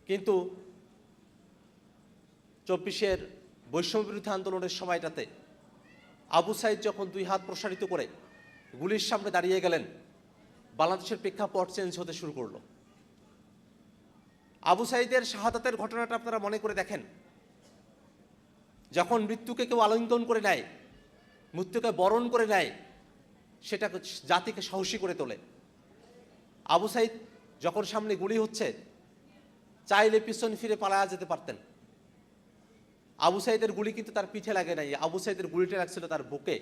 কিন্তু 24-এর বৈষম্য বিরোধী আন্দোলনের সময়টাতে আবু সাইদ যখন দুই হাত প্রসারিত করে গুলির সামনে দাঁড়িয়ে গেলেন, বাংলাদেশের প্রেক্ষাপট চেঞ্জ হতে শুরু করলো। আবু সাইদের শাহাদাতের ঘটনাটা আপনারা মনে করে দেখেন। যখন মৃত্যুকে কেউ আলিঙ্গন করে নেয়, মৃত্যুকে বরণ করে নেয়, সেটা জাতিকে সাহসী করে তোলে। আবু সাইদ যখন সামনে গুলি হচ্ছে, চাইলে পিছন ফিরে পালায়া যেতে পারতেন। আবু সাইদের গুলি কিন্তু তার পিঠে লাগে নাই, আবু সাইদের গুলিটা লাগছিল তার বুকে।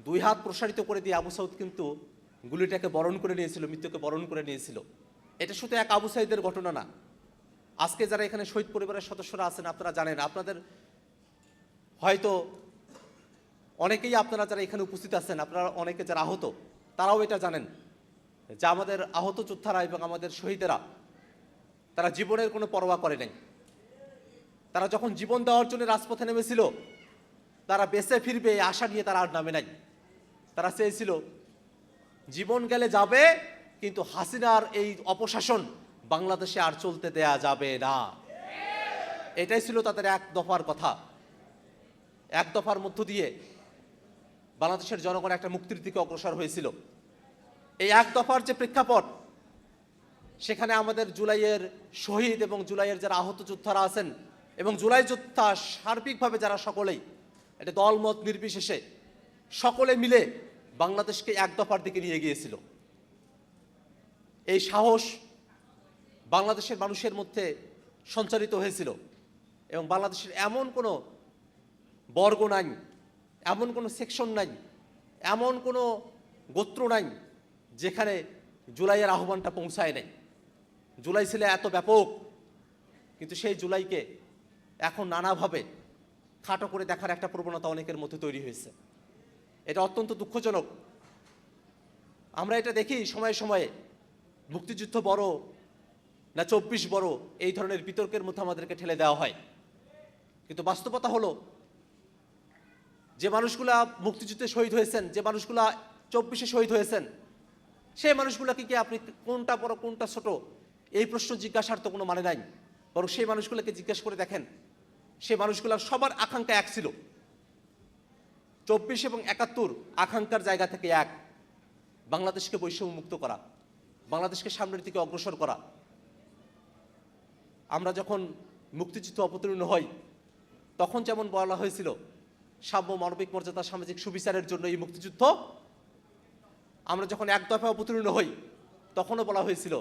দুই হাত প্রসারিত করে দিয়ে আবু সাইদ কিন্তু গুলিটাকে বরণ করে নিয়েছিল, মৃত্যুকে বরণ করে নিয়েছিল। এটা শুধু এক আবু সাইদের ঘটনা না। আজকে যারা এখানে শহীদ পরিবারের সদস্যরা আছেন, আপনারা জানেন, আপনাদের হয়তো অনেকেই, আপনারা যারা এখানে উপস্থিত আছেন, আপনারা অনেকে যারা আহত, তারাও এটা জানেন যে আমাদের আহত যোদ্ধারা এবং আমাদের শহীদেরা, তারা জীবনের কোনো পরোয়া করে নাই। তারা যখন জীবন দেওয়ার জন্য রাজপথে নেমেছিল, তারা বেঁচে ফিরবে এই আশা নিয়ে তারা আর নামে নাই। তারা চেয়েছিল জীবন গেলে যাবে, কিন্তু হাসিনার এই অপশাসন বাংলাদেশে আর চলতে দেয়া যাবে না। এটাই ছিল তাদের এক দফার কথা। এক দফার মধ্য দিয়ে বাংলাদেশের জনগণ একটা মুক্তির দিকে অগ্রসর হয়েছিল। এই এক দফার যে প্রেক্ষাপট, সেখানে আমাদের জুলাইয়ের শহীদ এবং জুলাইয়ের যারা আহত যোদ্ধারা আছেন এবং জুলাই যোদ্ধা সার্বিকভাবে যারা, সকলেই, এটা দলমত নির্বিশেষে সকলে মিলে বাংলাদেশকে এক দফার দিকে নিয়ে গিয়েছিল। এই সাহস বাংলাদেশের মানুষের মধ্যে সঞ্চারিত হয়েছিল এবং বাংলাদেশের এমন কোনো বর্গ নাই, এমন কোনো সেকশন নাই, এমন কোনো গোত্র নাই যেখানে জুলাইয়ের আহ্বানটা পৌঁছায় নাই। জুলাই ছিল এত ব্যাপক, কিন্তু সেই জুলাইকে এখন নানাভাবে খাটো করে দেখার একটা প্রবণতা অনেকের মধ্যে তৈরি হয়েছে। এটা অত্যন্ত দুঃখজনক। আমরা এটা দেখি সময়ে সময়ে, মুক্তিযুদ্ধ বড় না 24 বড়, এই ধরনের বিতর্কের মধ্যে আমাদেরকে ঠেলে দেওয়া হয়। কিন্তু বাস্তবতা হলো, যে মানুষগুলা মুক্তিযুদ্ধে শহীদ হয়েছেন, যে মানুষগুলা 24-এ শহীদ হয়েছেন, সেই মানুষগুলাকে কি আপনি কোনটা বড় কোনটা ছোট এই প্রশ্ন জিজ্ঞাসার তো কোনো মানে নাই। বরং সেই মানুষগুলোকে জিজ্ঞেস করে দেখেন, সেই মানুষগুলার সবার আকাঙ্ক্ষা এক ছিল। 24 এবং 71 আকাঙ্ক্ষার জায়গা থেকে এক, বাংলাদেশকে বৈষম্য মুক্ত করা, বাংলাদেশকে সামনের দিকে অগ্রসর করা। আমরা যখন মুক্তিযুদ্ধ অবতীর্ণ হই, তখন যেমন বলা হয়েছিল সাম্য, মানবিক মর্যাদা, সামাজিক সুবিচারের জন্য এই মুক্তিযুদ্ধ। আমরা যখন এক দফায় অবতীর্ণ হই, তখনও বলা হয়েছিল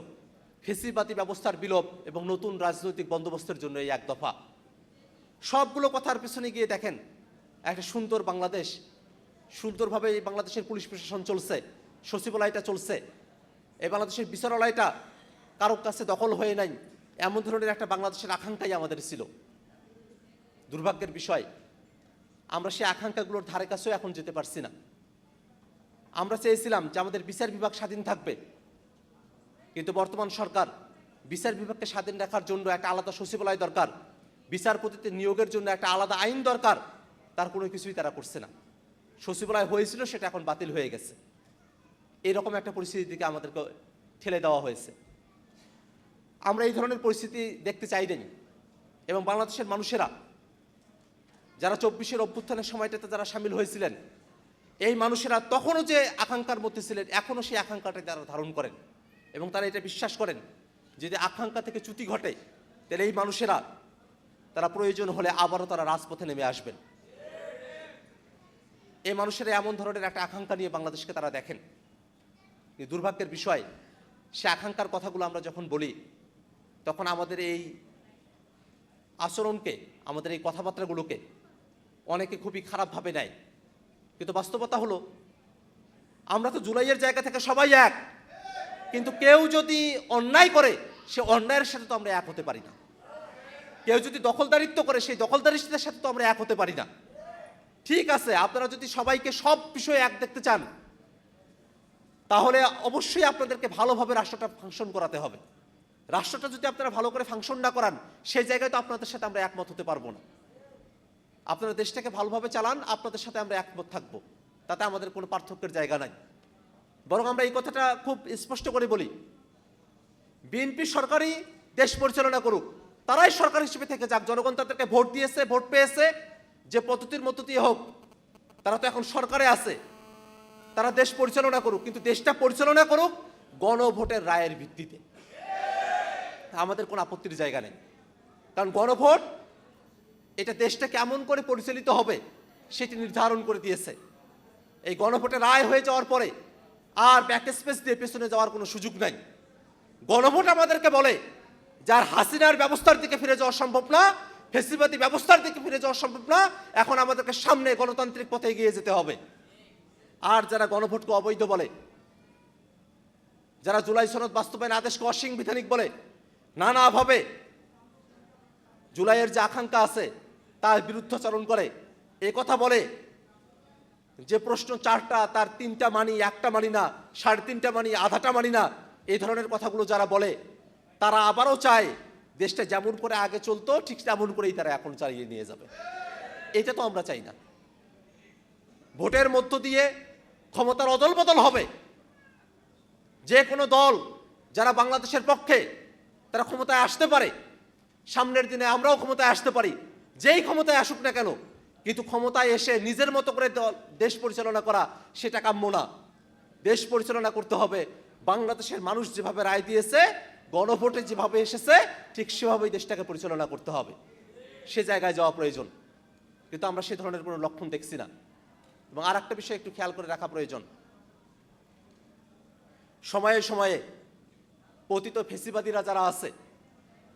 ফ্যাসিবাদী ব্যবস্থার বিলোপ এবং নতুন রাজনৈতিক বন্দোবস্তের জন্য এই এক দফা। সবগুলো কথার পিছনে গিয়ে দেখেন, একটা সুন্দর বাংলাদেশ, সুন্দরভাবে এই বাংলাদেশের পুলিশ প্রশাসন চলছে, সচিবালয়টা চলছে, এই বাংলাদেশের বিচারালয়টা কারোর কাছে দখল হয়ে নাই, এমন ধরনের একটা বাংলাদেশের আকাঙ্ক্ষাই আমাদের ছিল। দুর্ভাগ্যের বিষয়, আমরা সেই আকাঙ্ক্ষাগুলোর ধারে কাছেও এখন যেতে পারছি না। আমরা চেয়েছিলাম যে আমাদের বিচার বিভাগ স্বাধীন থাকবে, কিন্তু বর্তমান সরকার বিচার বিভাগকে স্বাধীন রাখার জন্য একটা আলাদা সচিবালয় দরকার, বিচারপতিতে নিয়োগের জন্য একটা আলাদা আইন দরকার, তার কোনো কিছুই তারা করছে না। সচিবালয় হয়েছিল, সেটা এখন বাতিল হয়ে গেছে। এরকম একটা পরিস্থিতির দিকে আমাদেরকে ঠেলে দেওয়া হয়েছে। আমরা এই ধরনের পরিস্থিতি দেখতে চাই নাই। এবং বাংলাদেশের মানুষেরা যারা 24-এর অভ্যুত্থানের সময়টাতে যারা সামিল হয়েছিলেন, এই মানুষেরা তখনও যে আকাঙ্ক্ষার মধ্যে ছিলেন, এখনও সেই আকাঙ্ক্ষাটা তারা ধারণ করেন এবং তারা এটা বিশ্বাস করেন, যদি আকাঙ্ক্ষা থেকে চ্যুতি ঘটে, তাহলে এই মানুষেরা, তারা প্রয়োজন হলে আবারও তারা রাজপথে নেমে আসবেন। এই মানুষেরা এমন ধরনের একটা আকাঙ্ক্ষা নিয়ে বাংলাদেশকে তারা দেখেন। কিন্তু দুর্ভাগ্যের বিষয়, সে আকাঙ্ক্ষার কথাগুলো আমরা যখন বলি, তখন আমাদের এই আচরণকে, আমাদের এই কথাবার্তাগুলোকে অনেকে খুবই খারাপভাবে নেয়। কিন্তু বাস্তবতা হলো, আমরা তো জুলাইয়ের জায়গা থেকে সবাই এক, কিন্তু কেউ যদি অন্যায় করে, সে অন্যায়ের সাথে তো আমরা এক হতে পারি না। কেউ যদি দখলদারিত্ব করে, সেই দখলদারিত্বের সাথে তো আমরা এক হতে পারি না। ঠিক আছে, আপনারা যদি সবাইকে সব বিষয়ে এক দেখতে চান, তাহলে অবশ্যই আপনাদেরকে ভালোভাবে রাষ্ট্রটা ফাংশন করাতে হবে। রাষ্ট্রটা যদি আপনারা ভালো করে ফাংশন না করান, সেই জায়গায় তো আপনাদের সাথে আমরা একমত হতে পারবো না। আপনারা দেশটাকে ভালোভাবে চালান, আপনাদের সাথে আমরা একমত থাকবো, তাতে আমাদের কোনো পার্থক্যের জায়গা নাই। বরং আমরা এই কথাটা খুব স্পষ্ট করে বলি, বিএনপি সরকারই দেশ পরিচালনা করুক, তারাই সরকার হিসেবে থেকে যাক। জনগণ তাদেরকে ভোট দিয়েছে, ভোট পেয়েছে, যে পদ্ধতির মধ্য দিয়ে হোক, তারা তো এখন সরকারে আছে, তারা দেশ পরিচালনা করুক, কিন্তু দেশটা পরিচালনা করুক গণভোটের রায়ের ভিত্তিতে। আমাদের কোনো আপত্তির জায়গা নেই, কারণ গণভোট এটা দেশটা কেমন করে পরিচালিত হবে সেটি নির্ধারণ করে দিয়েছে। এই গণভোটের রায় হয়ে যাওয়ার পরে আর ব্যাক স্পেস দিয়ে পেছনে যাওয়ার কোনো সুযোগ নাই। গণভোট আমাদেরকে বলে যার হাসিনার ব্যবস্থার দিকে ফিরে যাওয়া সম্ভব না, ফেসিবাদী ব্যবস্থার দিকে ফিরে যাওয়া সম্ভব না, এখন আমাদেরকে সামনে গণতান্ত্রিক পথে এগিয়ে যেতে হবে। আর যারা গণভোটকে অবৈধ বলে, যারা জুলাই সনদ বাস্তবায়ন আদেশকে অসাংবিধানিক বলে, নানাভাবে জুলাইয়ের যে আকাঙ্ক্ষা আছে তার বিরুদ্ধাচরণ করে, এ কথা বলে যে প্রশ্ন 4টা তার 3টা মানি, 1টা মানি না, 3.5টা মানি, আধাটা মানি না, এই ধরনের কথাগুলো যারা বলে তারা আবারও চায় দেশটা যেমন করে আগে চলতো ঠিক তেমন করেই তারা এখন চালিয়ে নিয়ে যাবে। এটা তো আমরা চাই না। ভোটের মধ্য দিয়ে ক্ষমতার অদল বদল হবে। যে কোনো দল যারা বাংলাদেশের পক্ষে তারা ক্ষমতায় আসতে পারে, সামনের দিনে আমরাও ক্ষমতায় আসতে পারি, যেই ক্ষমতায় আসুক না কেন, কিন্তু ক্ষমতায় এসে নিজের মতো করে দেশ পরিচালনা করা সেটা কাম্য না। দেশ পরিচালনা করতে হবে বাংলাদেশের মানুষ যেভাবে রায় দিয়েছে, গণভোটে যেভাবে এসেছে ঠিক সেভাবেই দেশটাকে পরিচালনা করতে হবে। সে জায়গায় যাওয়া প্রয়োজন, কিন্তু আমরা সে ধরনের কোনো লক্ষণ দেখছি না। এবং আর একটা বিষয় একটু খেয়াল করে রাখা প্রয়োজন, সময়ে সময়ে পতিত ফেসিবাদীরা যারা আছে,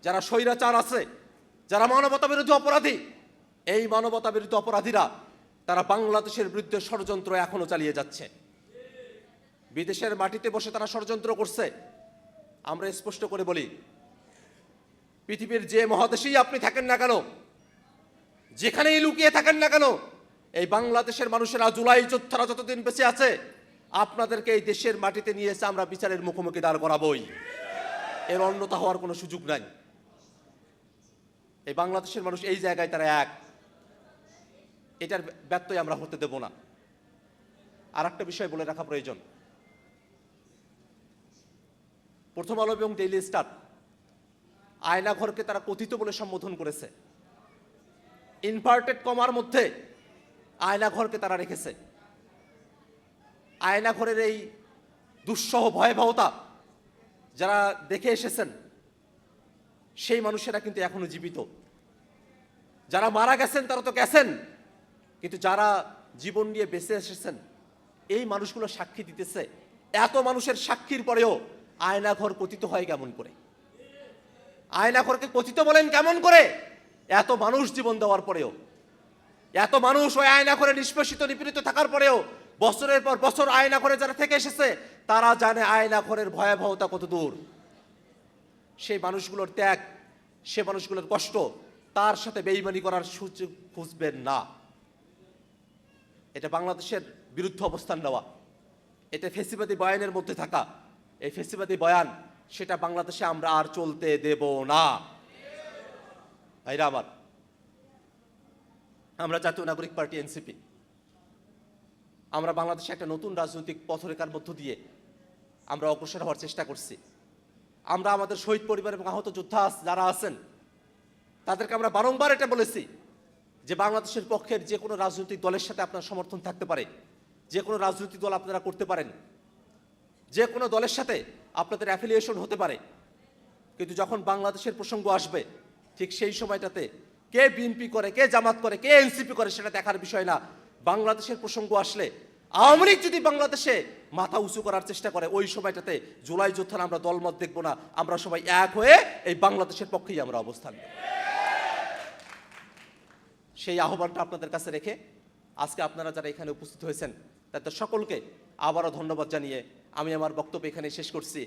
যারা স্বৈরাচার আছে, যারা মানবতা বিরোধী অপরাধী, এই মানবতা বিরোধী অপরাধীরা তারা বাংলাদেশের বিরুদ্ধে ষড়যন্ত্র এখনো চালিয়ে যাচ্ছে। বিদেশের মাটিতে বসে তারা ষড়যন্ত্র করছে। আমরা স্পষ্ট করে বলি, পৃথিবীর যে মহাদেশেই আপনি থাকেন না কেন, যেখানেই লুকিয়ে থাকেন না কেন, এই বাংলাদেশের মানুষেরা, জুলাই যোদ্ধারা যতদিন বেঁচে আছে, আপনাদেরকে এই দেশের মাটিতে নিয়ে এসে আমরা বিচারের মুখোমুখি দাঁড় করাবই। এর অন্যথা হওয়ার কোনো সুযোগ নাই। এই বাংলাদেশের মানুষ এই জায়গায় তারা এক, এটার ব্যত্যয় আমরা হতে দেব না। আর একটা বিষয় বলে রাখা প্রয়োজন, প্রথম আলো এবং ডেইলি স্টার আয়নাঘরকে তারা কথিত বলে সম্বোধন করেছে। ইনভার্টেড কমার মধ্যে আয়নাঘরকে তারা রেখেছে। আয়নাঘরের এই দুঃসহ ভয়াবহতা যারা দেখে এসেছেন সেই মানুষেরা কিন্তু এখনো জীবিত। যারা মারা গেছেন তারা তো গেছেন, কিন্তু যারা জীবন নিয়ে বেঁচে এসেছেন এই মানুষগুলো সাক্ষী দিতেছে। এত মানুষের সাক্ষীর পরেও আয়নাঘর পতিত হয় কেমন করে? আয়নাঘরকে পতিত বলেন কেমন করে? এত মানুষ জীবন দেওয়ার পরেও, এত মানুষ ওই আয়নাঘরে নিষ্পেষিত নিপীড়িত থাকার পরেও বছরের পর বছর আয়নাঘরে যারা থেকে এসেছে তারা জানে আয়নাঘরের ভয়াবহতা কত দূর। সেই মানুষগুলোর ত্যাগ, সে মানুষগুলোর কষ্ট, তার সাথে বেইমানি করার সুযোগ খুঁজবেন না। এটা বাংলাদেশের বিরুদ্ধে অবস্থান নেওয়া, এটা ফেসিবাদী বয়ানের মধ্যে থাকা। এই ফেসিবাদী বয়ান সেটা বাংলাদেশে আমরা আর চলতে দেব না। ভাইরা আমার, আমরা জাতীয় নাগরিক পার্টি এনসিপি, আমরা বাংলাদেশে একটা নতুন রাজনৈতিক পথরেখার মধ্য দিয়ে আমরা অগ্রসর হওয়ার চেষ্টা করছি। আমরা আমাদের শহীদ পরিবার এবং আহত যোদ্ধা যারা আছেন তাদেরকে আমরা বারংবার এটা বলেছি যে বাংলাদেশের পক্ষের যে কোনো রাজনৈতিক দলের সাথে আপনার সমর্থন থাকতে পারে, যে কোনো রাজনৈতিক দল আপনারা করতে পারেন, যে কোনো দলের সাথে আপনাদের অ্যাফিলিয়েশন হতে পারে, কিন্তু যখন বাংলাদেশের প্রসঙ্গ আসবে ঠিক সেই সময়টাতে কে বিএনপি করে, কে জামাত করে, কে এনসিপি করে সেটা দেখার বিষয় না। বাংলাদেশের প্রসঙ্গ আসলে আওয়ামী লীগ যদি বাংলাদেশে মাথা উঁচু করার চেষ্টা করে ওই সময়টাতে জুলাই যোদ্ধারা আমরা দলমত দেখব না, আমরা সবাই এক হয়ে এই বাংলাদেশের পক্ষেই আমরা অবস্থান নেব। সেই আহ্বানটা আপনাদের কাছে রেখে আজকে আপনারা যারা এখানে উপস্থিত হয়েছেন তাদের সকলকে আবারও ধন্যবাদ জানিয়ে আমি আমার বক্তব্য এখানে শেষ করছি।